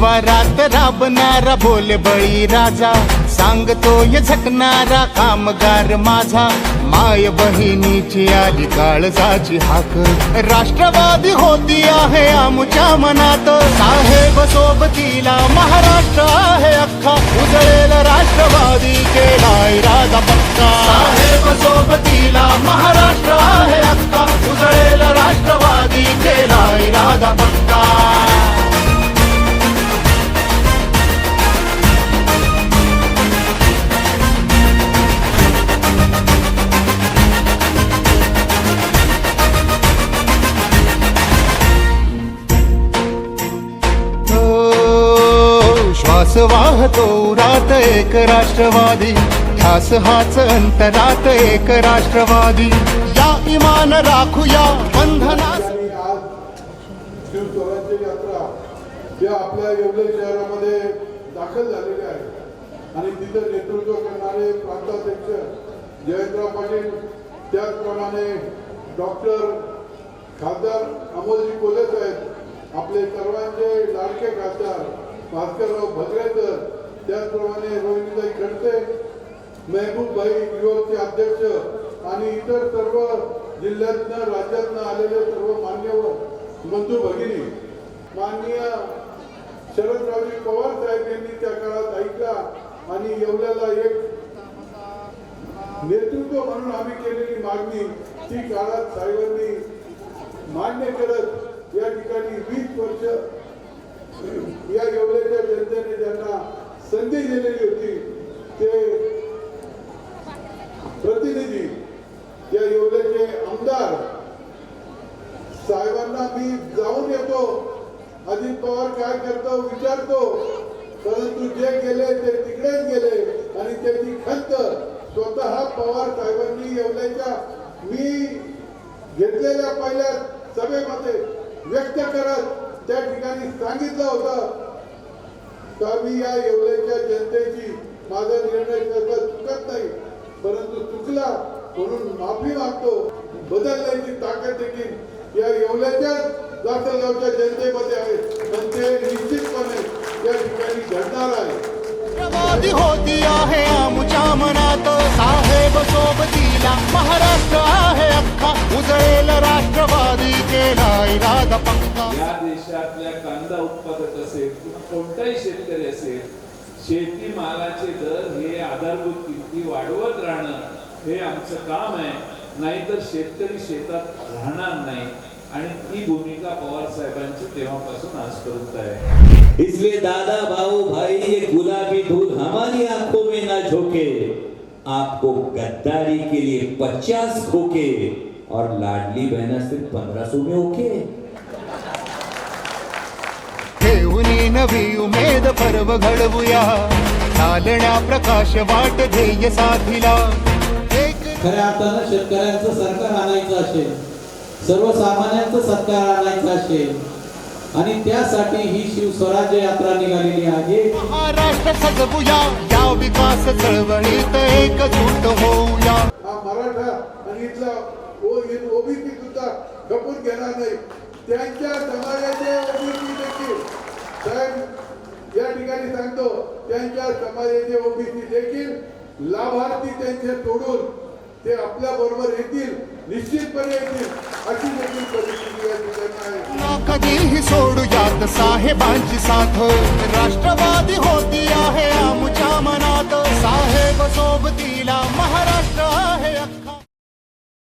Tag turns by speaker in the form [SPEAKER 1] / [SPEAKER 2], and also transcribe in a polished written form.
[SPEAKER 1] परिवारात राबणारा भोले बळी राजा, सांगतोय झटणारा कामगार माझा, माय बहिणीची आली काळजाची हाक, राष्ट्रवादी होती आहे आमच्या मनात, साहेब सोबतीला महाराष्ट्र आहे अख्खा, उजळेल राष्ट्रवादी केलाय राजा पक्का, साहेब सोबतीला महाराष्ट्र आहे अख्खा, उजळेल राष्ट्रवादी केलाय राजा पक्का. श्वास वाहतो रात एक राष्ट्रवादी, ध्यास हाच अंतरात एक राष्ट्रवादी, या इमान राखूया बंधनास.
[SPEAKER 2] आज शिवस्वराज्य यात्रा या आपल्या येवले शहरामध्ये दाखल झालेली आहे आणि तिथं नेतृत्व करणारे प्रांताध्यक्ष जयंतराव पाटील, त्याचप्रमाणे डॉक्टर खासदार अमोलजी कोल्हे साहेब, आपले सर्वांचे लाडके खासदार भास्करराव भद्रेकर, त्याचप्रमाणे रोहिणीताई खडसे, महबूबभाई युवकचे अध्यक्ष आणि इतर सर्व जिल्ह्यातनं राज्यातनं आलेले सर्व मान्यवर बंधू भगिनी, माननीय शरदरावजी पवार साहेब यांनी त्या काळात ऐकला आणि येवल्याला एक नेतृत्व म्हणून आम्ही केलेली मागणी ती काळात साहेबांनी मान्य करत या ठिकाणी 20 वर्ष या येवल्याच्या जनतेने ज्यांना संधी दिलेली होती ते प्रतिनिधी या येवल्याचे आमदार साहेबांना मी जाऊन येतो, अजित पवार काय करतो विचारतो, परंतु जे गेले ते तिकडेच गेले आणि त्याची खंत स्वतः पवार साहेबांनी येवल्याच्या मी घेतलेल्या पहिल्या सभेमध्ये व्यक्त करत त्या ठिकाणी सांगितलं होतं का मी या येवल्याच्या जनतेची माझा निर्णय कसं चुकत नाही, परंतु चुकला म्हणून माफी मागतो, बदलण्याची ताकद देखील या येवल्याच्या लासलगावच्या जनतेमध्ये आहे आणि ते निश्चितपणे या ठिकाणी घडणार आहे.
[SPEAKER 1] राष्ट्रवादी होती आहे आमच्या मनात, साहेब सोबतीला महाराष्ट्र आहे अख्खा, उजळेल राष्ट्रवादी केलाय राजा पक्का.
[SPEAKER 3] या देशातल्या कांदा उत्पादक असेल किंवा कोणताही शेतकरी असेल, शेती मालाचे दर हे आधारभूत किमती वाढवत राहणं हे आमचं काम आहे, नाहीतर शेतकरी शेतात राहणार नाही आणि ती भूमिका पवार साहेबांची तेव्हापासून आजपर्यंत आहे.
[SPEAKER 4] इसलिए दादा भाऊ भाई ये गुलाबी दूध हमारी आंखों में ना झोंके, आपको गद्दारी के लिए 50 खोके और लाडली बहना सिर्फ 1500 में ओके.
[SPEAKER 1] ठेवूनी नवी उमेद पर्व घडवूया, चालण्या प्रकाश वाट ध्येय साधीला.
[SPEAKER 5] खऱ्या अर्थानं शेतकऱ्यांचं सरकार आणायचं असेल, सर्वसामान्यांचं सरकार आणायचं असेल आणि त्यासाठी ही शिवस्वराज्य यात्रा निघालेली आहे.
[SPEAKER 1] महाराष्ट्र सजवूया, या विकास चळवळीत एकजूट होऊया.
[SPEAKER 2] हा मराठा आणि इथला ओबीसी सुद्धा खपून घेणार नाही, त्यांच्या समाजाचे ओबीसी देखील साहेब या ठिकाणी सांगतो, त्यांच्या समाजाचे ओबीसी देखील लाभार्थी त्यांचे सोडून ते आपल्या बरोबर येतील, निश्चितपणे येतील, अशी देखील परिस्थिती या ठिकाणी आहे.
[SPEAKER 1] ना कधीही सोडूयात साहेबांची साथ, राष्ट्रवादी होती आहे आमच्या मनात, साहेब सोबतीला महाराष्ट्र आहे अख्खा.